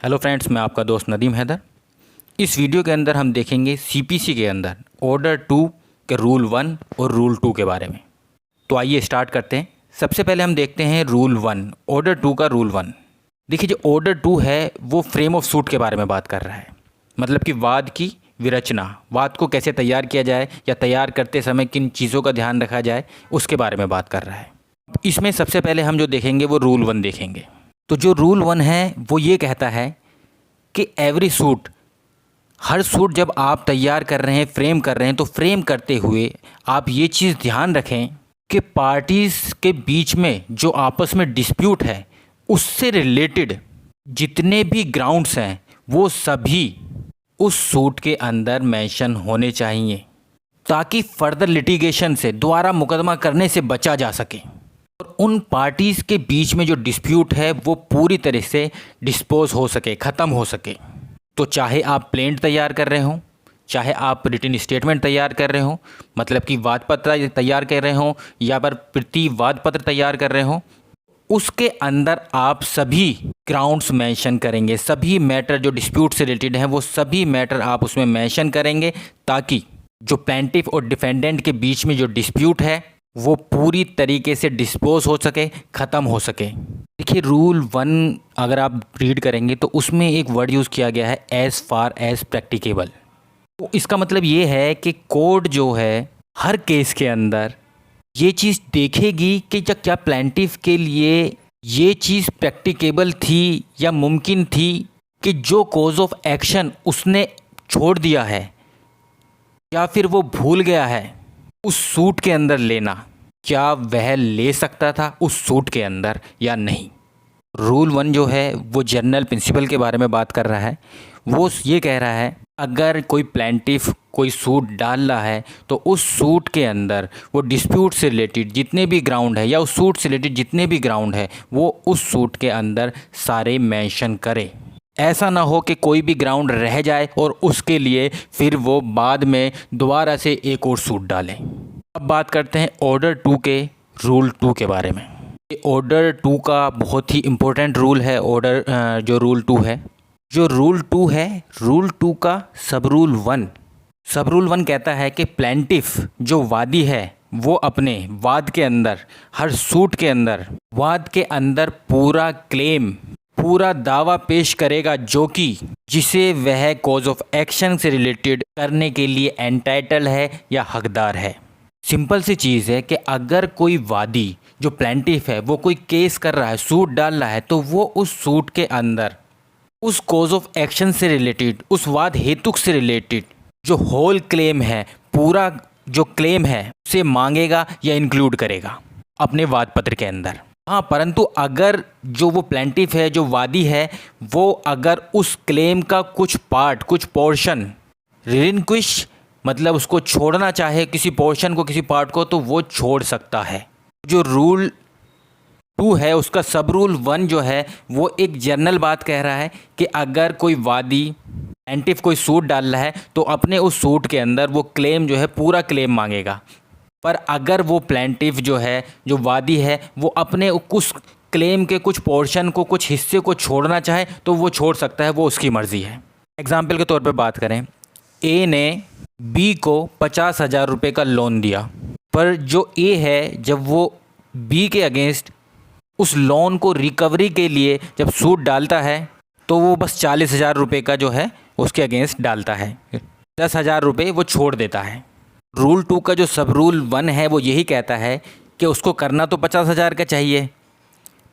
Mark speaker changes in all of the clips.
Speaker 1: Hello friends, मैं आपका दोस्त नदीम हैदर। इस वीडियो के अंदर हम देखेंगे सीपीसी के अंदर ऑर्डर 2 के रूल 1 और रूल 2 के बारे में। तो आइए स्टार्ट करते हैं। सबसे पहले हम देखते हैं रूल 1, ऑर्डर 2 का रूल 1। देखिए, जो ऑर्डर 2 है वो फ्रेम ऑफ सूट के बारे में बात कर रहा है। मतलब कि वाद की विरचना, वाद को कैसे तैयार किया जाए या तैयार करते समय किन चीज़ों का ध्यान रखा जाए, उसके बारे में बात कर रहा है। इसमें सबसे पहले हम जो देखेंगे वो रूल 1 देखेंगे। तो जो रूल 1 है वो ये कहता है कि एवरी सूट, हर सूट जब आप तैयार कर रहे हैं, फ्रेम कर रहे हैं, तो फ्रेम करते हुए आप ये चीज़ ध्यान रखें कि पार्टीज़ के बीच में जो आपस में डिस्प्यूट है उससे रिलेटेड जितने भी ग्राउंड्स हैं वो सभी उस सूट के अंदर मेंशन होने चाहिए, ताकि फर्दर लिटिगेशन से, दोबारा मुकदमा करने से बचा जा सके और उन पार्टीज़ के बीच में जो डिस्प्यूट है वो पूरी तरह से डिस्पोज हो सके, ख़त्म हो सके। तो चाहे आप प्लेंट तैयार कर रहे हों, चाहे आप रिटन स्टेटमेंट तैयार कर रहे हों, मतलब कि वाद पत्र तैयार कर रहे हों या पर प्रतिवाद पत्र तैयार कर रहे हों, उसके अंदर आप सभी ग्राउंड्स मेंशन करेंगे। सभी मैटर जो डिस्प्यूट से रिलेटेड हैं वो सभी मैटर आप उसमें मेंशन करेंगे, ताकि जो प्लेंटिफ और डिफेंडेंट के बीच में जो डिस्प्यूट है वो पूरी तरीके से डिस्पोज हो सके, ख़त्म हो सके। देखिए, रूल 1 अगर आप रीड करेंगे तो उसमें एक वर्ड यूज़ किया गया है, एज़ फार एज़ प्रैक्टिकेबल। तो इसका मतलब ये है कि कोर्ट जो है हर केस के अंदर ये चीज़ देखेगी कि क्या प्लेंटिफ के लिए ये चीज़ प्रैक्टिकेबल थी या मुमकिन थी कि जो कॉज ऑफ एक्शन उसने छोड़ दिया है या फिर वो भूल गया है उस सूट के अंदर लेना, क्या वह ले सकता था उस सूट के अंदर या नहीं। रूल 1 जो है वो जनरल प्रिंसिपल के बारे में बात कर रहा है। वो ये कह रहा है, अगर कोई प्लेंटिफ कोई सूट डाल रहा है तो उस सूट के अंदर वो डिस्प्यूट से रिलेटेड जितने भी ग्राउंड है या उस सूट से रिलेटेड जितने भी ग्राउंड है वो उस सूट के अंदर सारे मेंशन करे। ऐसा ना हो कि कोई भी ग्राउंड रह जाए और उसके लिए फिर वो बाद में दोबारा से एक और सूट डालें। अब बात करते हैं ऑर्डर 2 के रूल 2 के बारे में। ऑर्डर 2 का बहुत ही इम्पोर्टेंट रूल है। ऑर्डर जो रूल 2 है, जो रूल 2 है, रूल 2 का सब रूल 1 कहता है कि प्लेंटिफ जो वादी है वो अपने वाद के अंदर, हर सूट के अंदर, वाद के अंदर पूरा क्लेम, पूरा दावा पेश करेगा जो कि जिसे वह कॉज ऑफ एक्शन से रिलेटेड करने के लिए एंटाइटल है या हकदार है। सिंपल सी चीज़ है कि अगर कोई वादी जो प्लेंटिफ है वो कोई केस कर रहा है, सूट डाल रहा है, तो वो उस सूट के अंदर उस कॉज ऑफ एक्शन से रिलेटेड, उस वाद हेतुक से रिलेटेड जो होल क्लेम है, पूरा जो क्लेम है उसे मांगेगा या इंक्लूड करेगा अपने वाद पत्र के अंदर। हाँ, परंतु अगर जो वो प्लेंटिफ है, जो वादी है, वो अगर उस क्लेम का कुछ पार्ट, कुछ पोर्शन रिलिंक्विश, मतलब उसको छोड़ना चाहे, किसी पोर्शन को, किसी पार्ट को, तो वो छोड़ सकता है। जो रूल 2 है उसका सब रूल 1 जो है वो एक जनरल बात कह रहा है कि अगर कोई वादी प्लेंटिफ कोई सूट डाल रहा है तो अपने उस सूट के अंदर वो क्लेम जो है पूरा क्लेम मांगेगा। पर अगर वो प्लेंटिफ जो है, जो वादी है, वो अपने उस क्लेम के कुछ पोर्शन को, कुछ हिस्से को छोड़ना चाहे तो वो छोड़ सकता है, वो उसकी मर्ज़ी है। एग्जाम्पल के तौर पे बात करें, ए ने बी को 50,000 रुपये का लोन दिया, पर जो ए है जब वो बी के अगेंस्ट उस लोन को रिकवरी के लिए जब सूट डालता है तो वो बस 40,000 रुपये का जो है उसके अगेंस्ट डालता है, 10,000 रुपये वो छोड़ देता है। रूल 2 का जो सब रूल 1 है वो यही कहता है कि उसको करना तो 50,000 का चाहिए,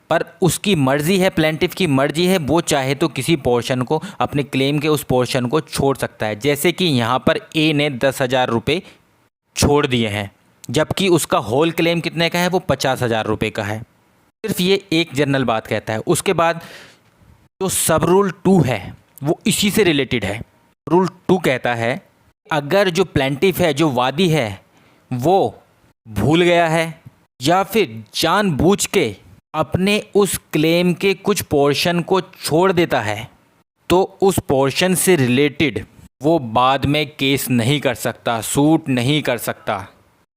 Speaker 1: पर उसकी मर्ज़ी है, प्लेंटिफ की मर्ज़ी है, वो चाहे तो किसी पोर्शन को, अपने क्लेम के उस पोर्शन को छोड़ सकता है। जैसे कि यहाँ पर ए ने 10,000 रुपये छोड़ दिए हैं, जबकि उसका होल क्लेम कितने का है, वो 50,000 रुपये का है। सिर्फ ये एक जनरल बात कहता है। उसके बाद जो सब रूल 2 है वो इसी से रिलेटेड है। रूल 2 कहता है, अगर जो प्लेंटिफ है, जो वादी है, वो भूल गया है या फिर जानबूझ के अपने उस क्लेम के कुछ पोर्शन को छोड़ देता है तो उस पोर्शन से रिलेटेड वो बाद में केस नहीं कर सकता, सूट नहीं कर सकता।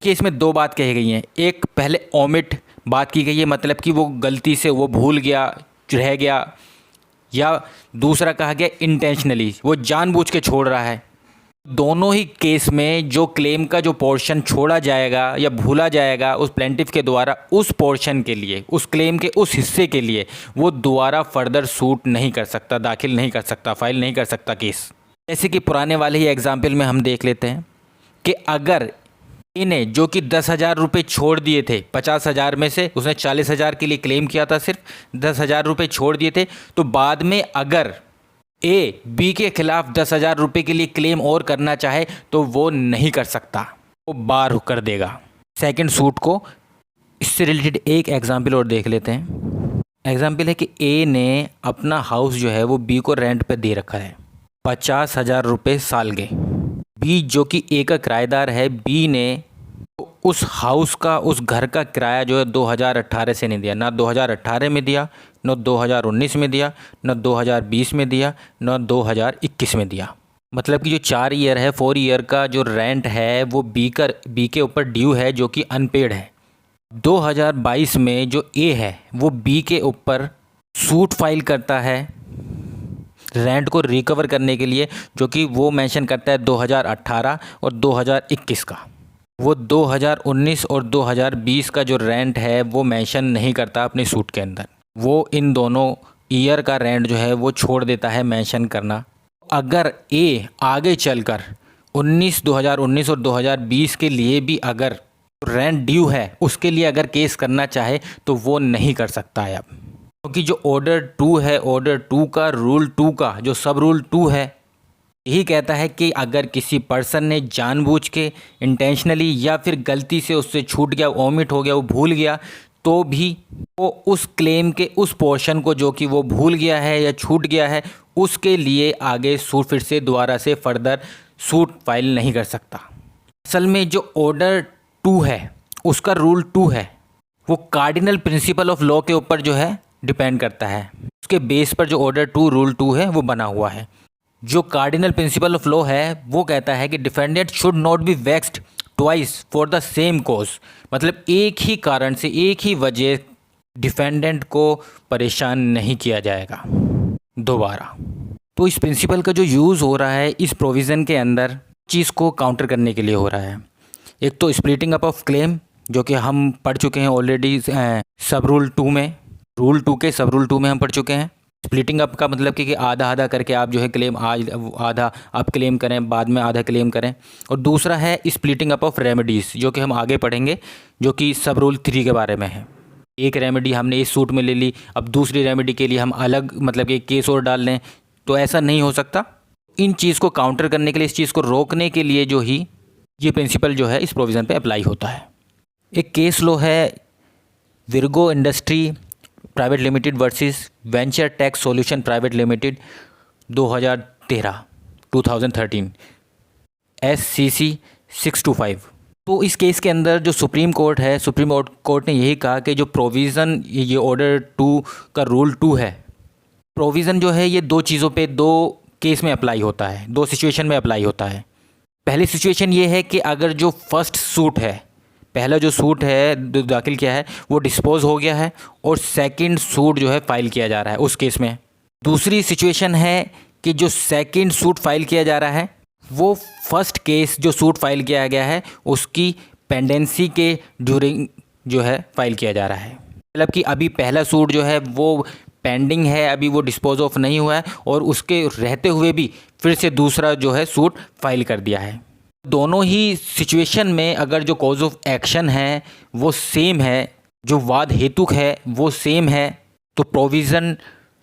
Speaker 1: कि इसमें 2 बात कही गई हैं। एक पहले ओमिट बात की गई है, मतलब कि वो गलती से वो भूल गया, रह गया, या दूसरा कहा गया इंटेंशनली, वो जानबूझ के छोड़ रहा है। दोनों ही केस में जो क्लेम का जो पोर्शन छोड़ा जाएगा या भूला जाएगा उस प्लेंटिफ के द्वारा, उस पोर्शन के लिए, उस क्लेम के उस हिस्से के लिए वो दोबारा फर्दर सूट नहीं कर सकता, दाखिल नहीं कर सकता, फाइल नहीं कर सकता केस। जैसे कि पुराने वाले ही एग्जाम्पल में हम देख लेते हैं कि अगर इन्हें जो कि 10,000 रुपये छोड़ दिए थे, 50,000 में से उसने 40,000 के लिए क्लेम किया था, सिर्फ 10,000 रुपये छोड़ दिए थे, तो बाद में अगर ए बी के खिलाफ 10,000 रुपये के लिए क्लेम और करना चाहे तो वो नहीं कर सकता, वो बार कर देगा सेकंड सूट को। इससे रिलेटेड एक एग्जांपल और देख लेते हैं। एग्जांपल है कि ए ने अपना हाउस जो है वो बी को रेंट पे दे रखा है 50,000 रुपये साल के। बी जो कि ए का किराएदार है, बी ने उस हाउस का, उस घर का किराया जो है 2018 से नहीं दिया, ना 2018 में दिया, न 2019 में दिया, न 2020 में दिया, न 2021 में दिया। मतलब कि जो 4 ईयर है, 4 ईयर का जो रेंट है वो बी के ऊपर ड्यू है, जो कि अनपेड है। 2022 में जो ए है वो बी के ऊपर सूट फाइल करता है रेंट को रिकवर करने के लिए, जो कि वो मेंशन करता है 2018 और 2021 का। वो 2019 और 2020 का जो रेंट है वो मेंशन नहीं करता अपने सूट के अंदर। वो इन दोनों ईयर का रेंट जो है वो छोड़ देता है मेंशन करना। अगर ए आगे चलकर 2019 और 2020 के लिए भी अगर रेंट ड्यू है उसके लिए अगर केस करना चाहे तो वो नहीं कर सकता है अब, क्योंकि जो ऑर्डर 2 है, ऑर्डर 2 का रूल 2 का जो सब रूल 2 है यही कहता है कि अगर किसी पर्सन ने जानबूझ के, इंटेंशनली या फिर गलती से उससे छूट गया, ओमिट हो गया, वो भूल गया, तो भी वो उस क्लेम के उस पोर्शन को जो कि वो भूल गया है या छूट गया है उसके लिए आगे सूट फिर से दोबारा से फर्दर सूट फाइल नहीं कर सकता। असल में जो ऑर्डर 2 है उसका रूल 2 है वो कार्डिनल प्रिंसिपल ऑफ लॉ के ऊपर जो है डिपेंड करता है। उसके बेस पर जो ऑर्डर 2 रूल 2 है वो बना हुआ है। जो कार्डिनल प्रिंसिपल ऑफ लॉ है वो कहता है कि defendant should not be vexed twice for the same cause, मतलब एक ही कारण से, एक ही वजह डिफेंडेंट को परेशान नहीं किया जाएगा दोबारा। तो इस प्रिंसिपल का जो यूज़ हो रहा है इस प्रोविज़न के अंदर चीज़ को काउंटर करने के लिए हो रहा है। एक तो स्प्लिटिंग अप ऑफ क्लेम जो कि हम पढ़ चुके हैं ऑलरेडी सब रूल 2 में, रूल 2 के सब रूल 2 में हम पढ़ चुके हैं। स्प्लिटिंग अप का मतलब कि आधा आधा करके आप जो है क्लेम, आज आधा आप क्लेम करें, बाद में आधा क्लेम करें। और दूसरा है स्प्लिटिंग अप ऑफ रेमेडीज़ जो कि हम आगे पढ़ेंगे, जो कि सब रूल 3 के बारे में है। एक रेमेडी हमने इस सूट में ले ली, अब दूसरी रेमेडी के लिए हम अलग मतलब कि केस और डाल लें, तो ऐसा नहीं हो सकता। इन चीज़ को काउंटर करने के लिए, इस चीज़ को रोकने के लिए जो ही ये प्रिंसिपल जो है इस प्रोविज़न पे अप्लाई होता है। एक केस लो है Virgo industry private limited versus venture tax solution private limited 2013 SCC 625। तो इस केस के अंदर जो सुप्रीम कोर्ट है, सुप्रीम कोर्ट ने यही कहा कि जो प्रोविज़न, ये ऑर्डर 2 का रूल 2 है, प्रोविज़न जो है ये 2 चीज़ों पे, 2 केस में अप्लाई होता है, 2 सिचुएशन में अप्लाई होता है। पहली सिचुएशन ये है कि अगर जो फर्स्ट सूट है, पहला जो सूट है दाखिल किया है वो डिस्पोज हो गया है और सेकंड सूट जो है फाइल किया जा रहा है उस केस में। दूसरी सिचुएशन है कि जो सेकंड सूट फाइल किया जा रहा है वो फर्स्ट केस जो सूट फाइल किया गया है उसकी पेंडेंसी के ड्यूरिंग जो है फाइल किया जा रहा है। मतलब कि अभी पहला सूट जो है वो पेंडिंग है, अभी वो डिस्पोज ऑफ नहीं हुआ है और उसके रहते हुए भी फिर से दूसरा जो है सूट फाइल कर दिया है। दोनों ही सिचुएशन में अगर जो कॉज ऑफ एक्शन है वो सेम है, जो वाद हेतुक है वो सेम है, तो प्रोविज़न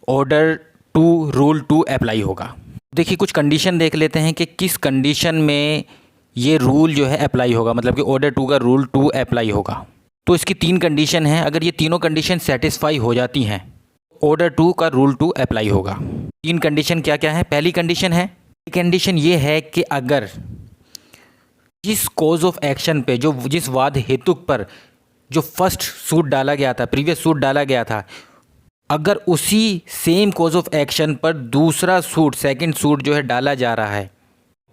Speaker 1: ऑर्डर 2 रूल 2 अप्लाई होगा। देखिए कुछ कंडीशन देख लेते हैं कि किस कंडीशन में ये रूल जो है अप्लाई होगा, मतलब कि ऑर्डर 2 का रूल 2 अप्लाई होगा। तो इसकी 3 कंडीशन है, अगर ये तीनों कंडीशन सेटिस्फाई हो जाती हैं ऑर्डर 2 का रूल 2 अप्लाई होगा। 3 कंडीशन क्या क्या है? पहली कंडीशन है, कंडीशन ये है कि अगर जिस कॉज ऑफ एक्शन पे, जो जिस वाद हेतुक पर जो फर्स्ट सूट डाला गया था, प्रीवियस सूट डाला गया था, अगर उसी सेम कॉज ऑफ एक्शन पर दूसरा सूट, सेकंड सूट जो है डाला जा रहा है,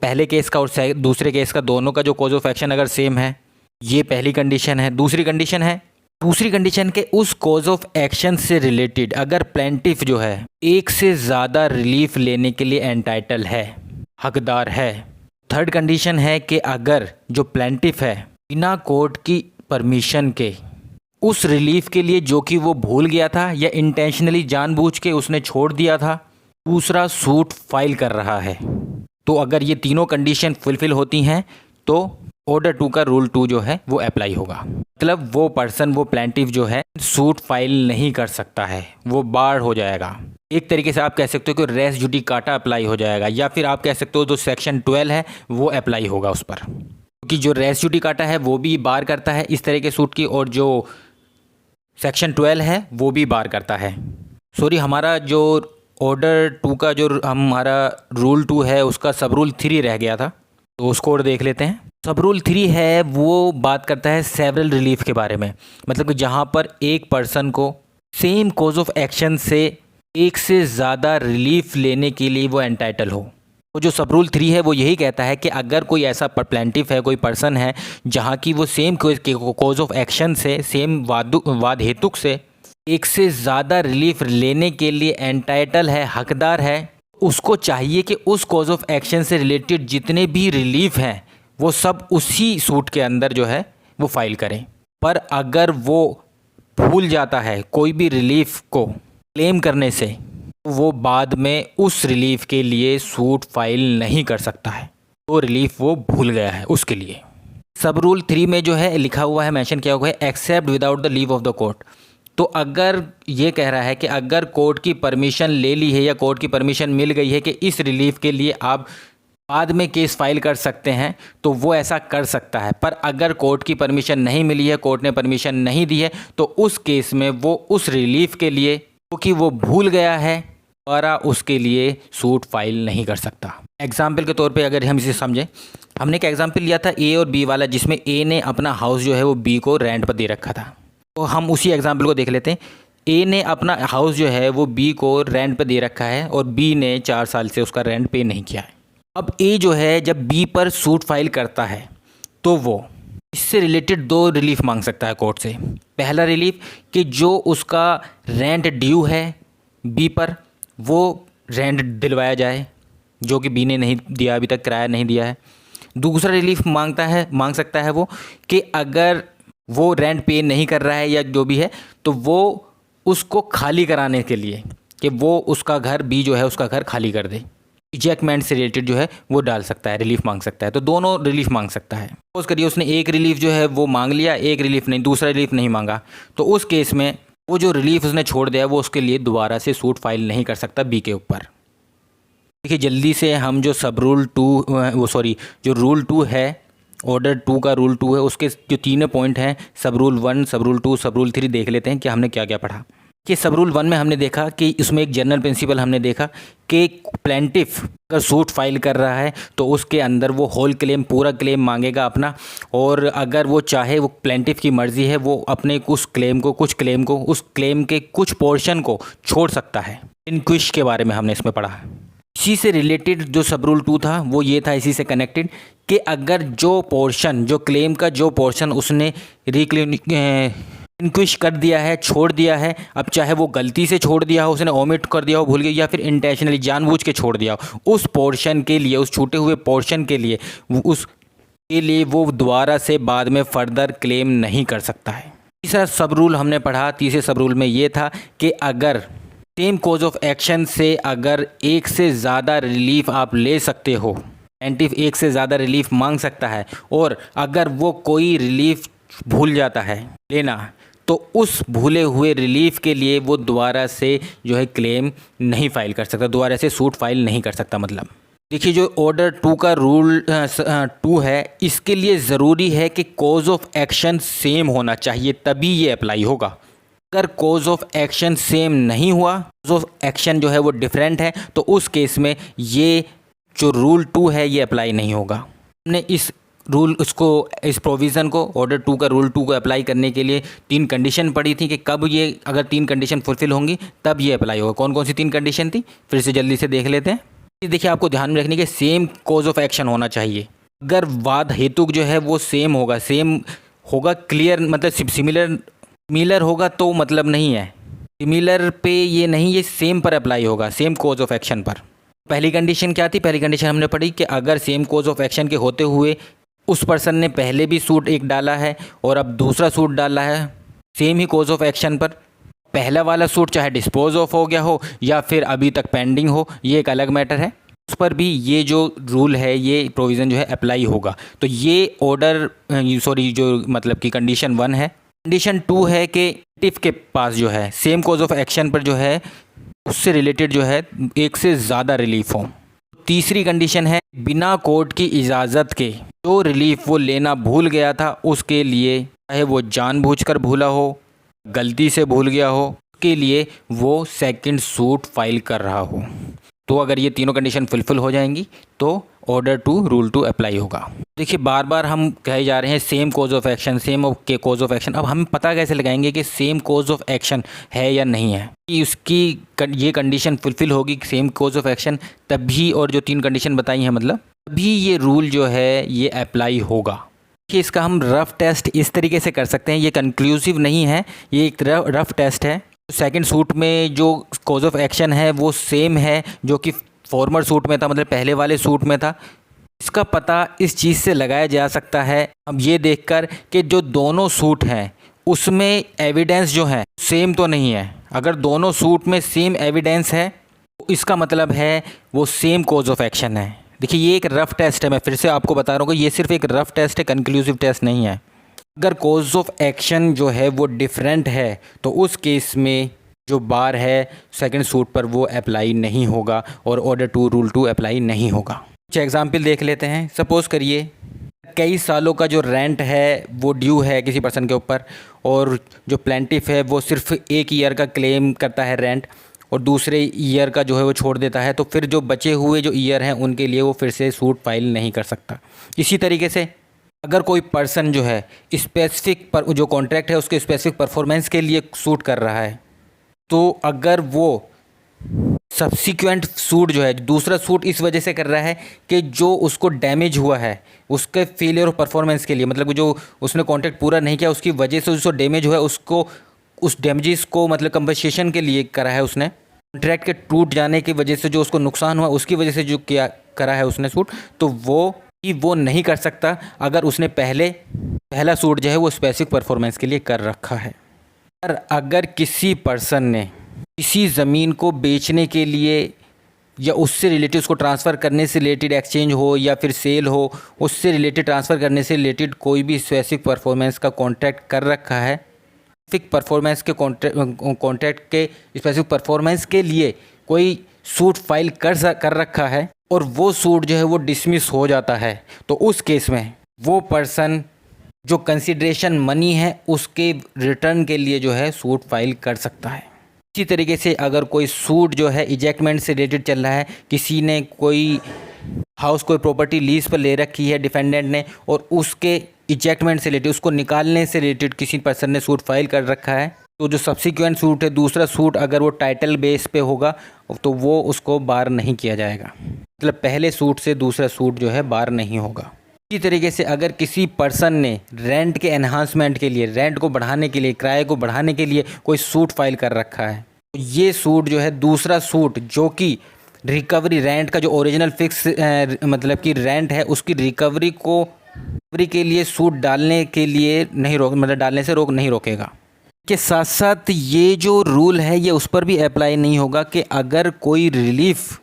Speaker 1: पहले केस का और दूसरे केस का, दोनों का जो कॉज ऑफ एक्शन अगर सेम है, ये पहली कंडीशन है। दूसरी कंडीशन है दूसरी कंडीशन के उस कॉज ऑफ एक्शन से रिलेटेड अगर प्लेंटिफ जो है एक से ज़्यादा रिलीफ लेने के लिए एंटाइटल है, हकदार है। थर्ड कंडीशन है कि अगर जो प्लेंटिफ है बिना कोर्ट की परमिशन के उस रिलीफ के लिए जो कि वो भूल गया था या इंटेंशनली जानबूझ के उसने छोड़ दिया था, दूसरा सूट फाइल कर रहा है, तो अगर ये तीनों कंडीशन फुलफिल होती हैं तो ऑर्डर 2 का रूल 2 जो है वो अप्लाई होगा। मतलब वो पर्सन, वो प्लेंटिफ जो है सूट फाइल नहीं कर सकता है, वो बार हो जाएगा। एक तरीके से आप कह सकते हो कि रेस जुडिकाटा अप्लाई हो जाएगा, या फिर आप कह सकते हो जो सेक्शन 12 है वो अप्लाई होगा उस पर, क्योंकि जो रेस जुडिकाटा है वो भी बार करता है इस तरह के सूट की, और जो सेक्शन 12 है वो भी बार करता है। सॉरी, हमारा जो ऑर्डर 2 का जो हमारा रूल 2 है उसका सब रूल 3 रह गया था, तो उसको और देख लेते हैं। सब रूल 3 है वो बात करता है सेवरल रिलीफ के बारे में, मतलब कि जहाँ पर एक पर्सन को सेम कॉज ऑफ एक्शन से एक से ज़्यादा रिलीफ लेने के लिए वो एंटाइटल हो। तो जो सब रूल 3 है वो यही कहता है कि अगर कोई ऐसा प्लेंटिफ है, कोई पर्सन है जहाँ की वो सेम कॉज ऑफ एक्शन से, सेम वाद हेतुक से एक से ज़्यादा रिलीफ लेने के लिए एंटाइटल है, हकदार है, उसको चाहिए कि उस कॉज ऑफ एक्शन से रिलेटेड जितने भी रिलीफ हैं वो सब उसी सूट के अंदर जो है वो फाइल करें। पर अगर वो भूल जाता है कोई भी रिलीफ को क्लेम करने से, तो वो बाद में उस रिलीफ के लिए सूट फाइल नहीं कर सकता है, तो रिलीफ वो भूल गया है उसके लिए। सब रूल 3 में जो है लिखा हुआ है, मेंशन किया हुआ है, except without the leave of the court. तो अगर ये कह रहा है कि अगर कोर्ट की परमिशन ले ली है या कोर्ट की परमिशन मिल गई है कि इस रिलीफ के लिए आप बाद में केस फाइल कर सकते हैं, तो वो ऐसा कर सकता है। पर अगर कोर्ट की परमिशन नहीं मिली है, कोर्ट ने परमिशन नहीं दी है, तो उस केस में वो उस रिलीफ के लिए क्योंकि वो भूल गया है दोबारा उसके लिए सूट फाइल नहीं कर सकता। एग्जाम्पल के तौर पे अगर हम इसे समझें, हमने एक एग्जाम्पल लिया था ए और बी वाला, जिसमें ए ने अपना हाउस जो है वो बी को रेंट पर दे रखा था। तो हम उसी एग्जाम्पल को देख लेते हैं। ए ने अपना हाउस जो है वो बी को रेंट पर दे रखा है और बी ने 4 साल से उसका रेंट पे नहीं किया है। अब ए जो है जब बी पर सूट फाइल करता है तो वो इससे रिलेटेड 2 रिलीफ मांग सकता है कोर्ट से। पहला रिलीफ कि जो उसका रेंट ड्यू है बी पर, वो रेंट दिलवाया जाए, जो कि बी ने नहीं दिया, अभी तक किराया नहीं दिया है। दूसरा रिलीफ मांग सकता है वो कि अगर वो रेंट पे नहीं कर रहा है या जो भी है, तो वो उसको खाली कराने के लिए कि वो उसका घर, बी जो है उसका घर खाली कर दे। इजेक्टमेंट से रिलेटेड जो है वो डाल सकता है, रिलीफ मांग सकता है। तो दोनों रिलीफ मांग सकता है। सपोज करिए उसने एक रिलीफ जो है वो मांग लिया, एक रिलीफ नहीं, दूसरा रिलीफ नहीं मांगा, तो उस केस में वो जो रिलीफ उसने छोड़ दिया वो उसके लिए दोबारा से सूट फाइल नहीं कर सकता बी के ऊपर। देखिए जल्दी से हम जो सब रूल 2 जो रूल 2 है, ऑर्डर 2 का रूल 2 है, उसके जो 3 पॉइंट हैं, सब रूल 1, सब रूल 2, सब रूल 3 देख लेते हैं कि हमने क्या क्या पढ़ा। कि सब रूल 1 में हमने देखा कि इसमें एक जनरल प्रिंसिपल हमने देखा कि प्लेंटिफ अगर सूट फाइल कर रहा है तो उसके अंदर वो होल क्लेम, पूरा क्लेम मांगेगा अपना, और अगर वो चाहे, वो प्लेंटिफ की मर्ज़ी है, वो अपने उस क्लेम को, उस क्लेम के कुछ पोर्शन को छोड़ सकता है। इनक्विश के बारे में हमने इसमें पढ़ा। इसी से रिलेटेड जो सब रूल 2 था वो ये था, इसी से कनेक्टेड, कि अगर जो पोर्शन, जो क्लेम का जो पोर्शन उसने इनक्विश कर दिया है, छोड़ दिया है, अब चाहे वो गलती से छोड़ दिया हो, उसने ओमिट कर दिया हो, भूल गया, या फिर इंटेंशनली जानबूझ के छोड़ दिया हो, उस पोर्शन के लिए, उस छूटे हुए पोर्शन के लिए, उसके लिए वो दोबारा से बाद में फर्दर क्लेम नहीं कर सकता है। तीसरा सब रूल हमने पढ़ा, तीसरे सब रूल में ये था कि अगर सेम कॉज ऑफ एक्शन से अगर एक से ज़्यादा रिलीफ आप ले सकते हो, प्लेंटिफ एक से ज़्यादा रिलीफ मांग सकता है, और अगर वो कोई रिलीफ भूल जाता है लेना, तो उस भूले हुए रिलीफ के लिए वो दोबारा से जो है क्लेम नहीं फाइल कर सकता, दोबारा से सूट फाइल नहीं कर सकता। मतलब देखिए जो ऑर्डर 2 का रूल 2 है, इसके लिए ज़रूरी है कि कॉज ऑफ एक्शन सेम होना चाहिए, तभी ये अप्लाई होगा। अगर कॉज ऑफ एक्शन सेम नहीं हुआ, कॉज ऑफ एक्शन जो है वो डिफरेंट है, तो उस केस में ये जो रूल 2 है ये अप्लाई नहीं होगा। हमने इस प्रोविज़न को, ऑर्डर 2 का रूल 2 को अप्लाई करने के लिए 3 कंडीशन पड़ी थी कि कब ये, अगर 3 कंडीशन फुलफिल होंगी तब ये अप्लाई होगा। कौन कौन सी 3 कंडीशन थी, फिर से जल्दी से देख लेते हैं। देखिए आपको ध्यान में रखने के सेम कॉज ऑफ एक्शन होना चाहिए। अगर वाद हेतुक जो है वो सेम होगा, क्लियर, मतलब सिमिलर सिमिलर होगा तो मतलब नहीं है, सिमिलर पे ये नहीं, ये सेम पर अप्लाई होगा, सेम कोज ऑफ एक्शन पर। पहली कंडीशन क्या थी? पहली कंडीशन हमने पढ़ी कि अगर सेम कोज ऑफ एक्शन के होते हुए उस पर्सन ने पहले भी सूट एक डाला है और अब दूसरा सूट डाला है सेम ही कोज ऑफ एक्शन पर, पहला वाला सूट चाहे डिस्पोज ऑफ हो गया हो या फिर अभी तक पेंडिंग हो, ये एक अलग मैटर है, उस पर भी ये जो रूल है, ये प्रोविज़न जो है अप्लाई होगा। तो ये ऑर्डर जो मतलब कि कंडीशन 1 है। कंडीशन 2 है कि टिफ के पास जो है सेम कोज ऑफ एक्शन पर जो है उससे रिलेटेड जो है एक से ज़्यादा रिलीफ हो। तीसरी कंडीशन है बिना कोर्ट की इजाज़त के जो रिलीफ वो लेना भूल गया था उसके लिए, चाहे वो जानबूझकर भूला हो, गलती से भूल गया हो, उसके लिए वो सेकंड सूट फाइल कर रहा हो। तो अगर ये तीनों कंडीशन फुलफिल हो जाएंगी तो ऑर्डर 2 रूल 2 अप्लाई होगा। देखिए बार बार हम कहे जा रहे हैं same cause of action, same के कोज ऑफ एक्शन। अब हम पता कैसे लगाएंगे कि सेम कोज ऑफ एक्शन है या नहीं है? कि उसकी ये कंडीशन फुलफिल होगी सेम कोज ऑफ एक्शन तभी, और जो 3 कंडीशन बताई हैं मतलब तभी ये रूल जो है ये अप्लाई होगा। कि इसका हम रफ़ टेस्ट इस तरीके से कर सकते हैं, ये कंक्लूसिव नहीं है, ये एक रफ़ टेस्ट है। सेकंड सूट में जो कोज ऑफ एक्शन है वो सेम है जो कि फॉर्मर सूट में था, मतलब पहले वाले सूट में था। इसका पता इस चीज़ से लगाया जा सकता है अब ये देखकर कि जो दोनों सूट हैं उसमें एविडेंस जो है सेम तो नहीं है। अगर दोनों सूट में सेम एविडेंस है तो इसका मतलब है वो सेम कोज ऑफ एक्शन है। देखिए ये एक रफ़ टेस्ट है, मैं फिर से आपको बता रहा हूँ कि ये सिर्फ एक रफ़ टेस्ट है, कंक्लूसिव टेस्ट नहीं है। अगर कोज ऑफ एक्शन जो है वो डिफरेंट है तो उस केस में जो बार है सेकंड सूट पर वो अप्लाई नहीं होगा और ऑर्डर 2 रूल 2 अप्लाई नहीं होगा। कुछ एग्जांपल देख लेते हैं। सपोज़ करिए कई सालों का जो रेंट है वो ड्यू है किसी पर्सन के ऊपर और जो प्लेंटिफ है वो सिर्फ 1 ईयर का क्लेम करता है रेंट और दूसरे ईयर का जो है वो छोड़ देता है, तो फिर जो बचे हुए जो ईयर हैं उनके लिए वो फिर से सूट फाइल नहीं कर सकता। इसी तरीके से अगर कोई पर्सन जो है स्पेसिफिक पर जो कॉन्ट्रैक्ट है उसके स्पेसिफिक परफॉर्मेंस के लिए सूट कर रहा है, तो अगर वो सब्सिक्वेंट सूट जो है दूसरा सूट इस वजह से कर रहा है कि जो उसको डैमेज हुआ है उसके फेलियर ऑफ परफॉर्मेंस के लिए, मतलब जो उसने कॉन्ट्रैक्ट पूरा नहीं किया उसकी वजह से जो डैमेज हुआ है उसको उस डैमेजेस को मतलब कंपनसेशन के लिए करा है उसने, कॉन्ट्रैक्ट के टूट जाने की वजह से जो उसको नुकसान हुआ उसकी वजह से जो किया करा है उसने सूट, तो वो नहीं कर सकता अगर उसने पहला सूट जो है वो स्पेसिफिक परफॉर्मेंस के लिए कर रखा है। पर अगर किसी पर्सन ने किसी ज़मीन को बेचने के लिए या उससे रिलेटेड उसको ट्रांसफ़र करने से रिलेटेड एक्सचेंज हो या फिर सेल हो, उससे रिलेटेड ट्रांसफ़र करने से रिलेटेड कोई भी स्पेसिफिक परफॉर्मेंस का कॉन्ट्रैक्ट कर रखा है, स्पेसिफिक परफॉर्मेंस के कॉन्ट्रैक्ट के स्पेसिफिक परफॉर्मेंस के लिए कोई सूट फाइल कर रखा है और वो सूट जो है वो डिसमिस हो जाता है, तो उस केस में वो पर्सन जो कंसिडरेशन मनी है उसके रिटर्न के लिए जो है सूट फाइल कर सकता है। इसी तरीके से अगर कोई सूट जो है इजेक्टमेंट से रिलेटेड चल रहा है, किसी ने कोई हाउस कोई प्रॉपर्टी लीज पर ले रखी है डिफेंडेंट ने और उसके इजेक्टमेंट से रिलेटेड उसको निकालने से रिलेटेड किसी पर्सन ने सूट फाइल कर रखा है, तो जो सब्सिक्वेंट सूट है दूसरा सूट अगर वो टाइटल बेस पे होगा तो वो उसको बार नहीं किया जाएगा, मतलब पहले सूट से दूसरा सूट जो है बार नहीं होगा। इसी तरीके से अगर किसी पर्सन ने रेंट के एनहांसमेंट के लिए, रेंट को बढ़ाने के लिए, किराए को बढ़ाने के लिए कोई सूट फाइल कर रखा है, तो ये सूट जो है दूसरा सूट जो कि रिकवरी रेंट का जो ओरिजिनल फिक्स मतलब कि रेंट है उसकी रिकवरी के लिए सूट डालने के लिए नहीं रोक मतलब डालने से नहीं रोकेगा। के साथ साथ ये जो रूल है ये उस पर भी अप्लाई नहीं होगा कि अगर कोई रिलीफ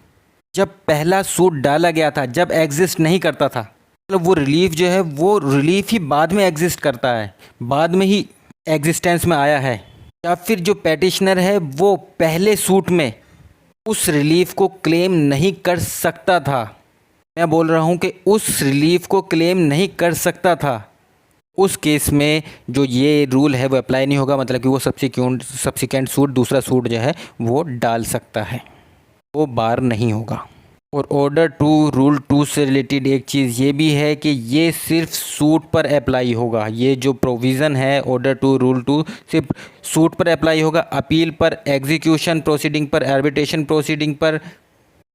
Speaker 1: जब पहला सूट डाला गया था जब एग्जिस्ट नहीं करता था, मतलब वो रिलीफ जो है वो रिलीफ ही बाद में एग्जिस्ट करता है, बाद में ही एग्जिस्टेंस में आया है, या फिर जो पेटिशनर है वो पहले सूट में उस रिलीफ को क्लेम नहीं कर सकता था, मैं बोल रहा हूँ कि उस रिलीफ को क्लेम नहीं कर सकता था, उस केस में जो ये रूल है वो अप्लाई नहीं होगा, मतलब कि वो सब्सिक्वेंट सूट दूसरा सूट जो है वो डाल सकता है, वो बार नहीं होगा। और ऑर्डर 2 रूल 2 से रिलेटेड एक चीज़ ये भी है कि ये सिर्फ सूट पर अप्लाई होगा, ये जो प्रोविज़न है ऑर्डर 2 रूल 2 सिर्फ सूट पर अप्लाई होगा, अपील पर, एग्जीक्यूशन प्रोसीडिंग पर, आर्बिट्रेशन प्रोसीडिंग पर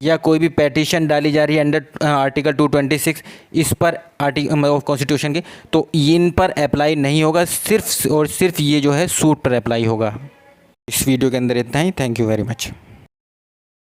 Speaker 1: या कोई भी पेटिशन डाली जा रही है अंडर आर्टिकल 226 इस पर आर्टिकल कॉन्स्टिट्यूशन के, तो इन पर अप्लाई नहीं होगा, सिर्फ और सिर्फ ये जो है सूट पर अप्लाई होगा। इस वीडियो के अंदर इतना ही। Thank you very much.